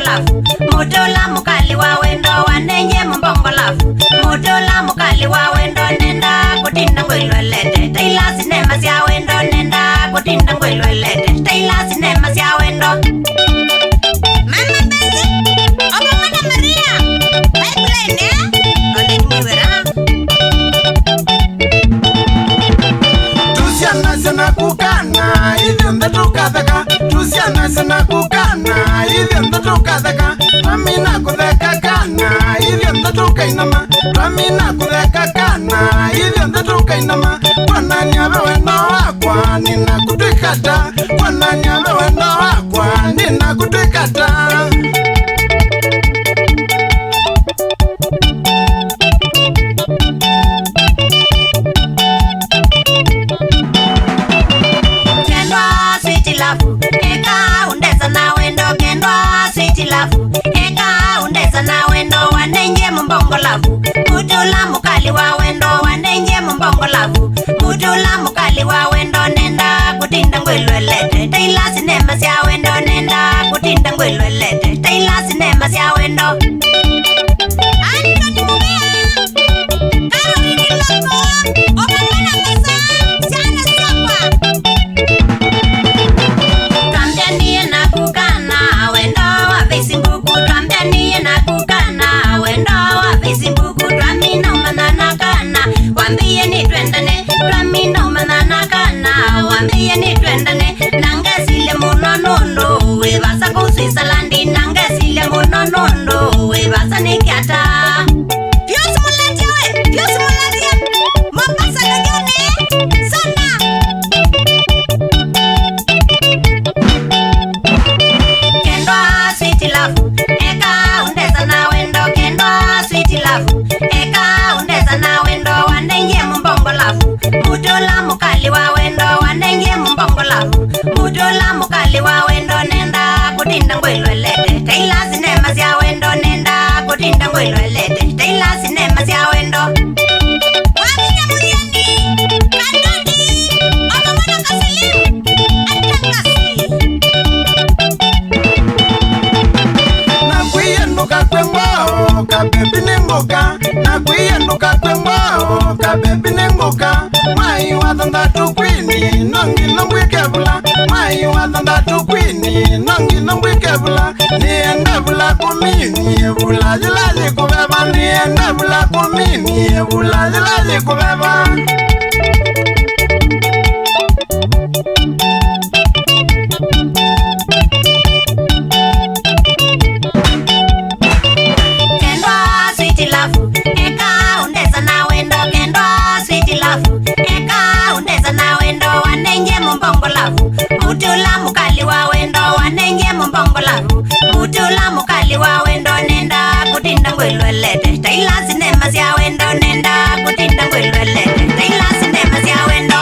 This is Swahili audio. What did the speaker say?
mbongolafu mutola mukali wa wendo wanenye mbongolafu mutola mukali wa wendo nenda kutinda ngwelwelete taila sinema sia wendo nenda kutinda ngwelwelete taila sinema sia wendo mama bezi oba mwana Maria pipeline ole niwera tusiana sana kukana hivyo ndotukadhaka tusiana sana kukana hivyo ndotukadhaka amina kudheka kana hivyo ndotukainama amina kudheka kana hivyo ndotukainama Bwana nyawe wendo wakwa ninakutwikata Bwana nyawe wendo wakwa ninakutwikata Mutula mukali wa wendo wanenje mbongolafu mutula mukali wa wendo nenda kutinda ngwelwelete taila sinema sia wendo nenda kutinda ngwelwelete taila sinema sia wendo Anthony Mumea Caroline Loko Obamana Mesa Siana Siapa Twambianie na kukana wendo wa Facebook twambianie na kukana wendo wa Facebook wambie ni twendane twamino manana kana wambie ni twendane nangesile munonondo webasa ku Switzerland nangesile munonondo webasa nikiata Pius mulatia Mombasa lejone sana Kendwa sweet love eka undeza na wendo kendwa sweet love eka undeza na wendo mutola mukali wa wendo wanenje mbongolafu mutola mukali wa wendo nenda kutinda ngwelwelete taila sinema sia wendo nenda kutinda ngwelwelete taila sinema sia wendo Waminya Muriani Kandodi Obamana Kasilim Atangasi Nakwiyenduka kwembo kabebi nengoka Nakwiyenduka kwembo kabebi nengoka Mai wadanda tukwini nongi nombwikebula Mai wadanda tukwini nongi nombwikebula Nienda bula kumini bula jilaji kubeba Nienda bula kumini bula jilaji kubeba Mutula mukali wa wendo wanenje mbongolafu mutula mukali wa wendo nenda kutinda ngwelwelete taila sinema sia wendo nenda kutinda ngwelwelete taila sinema sia wendo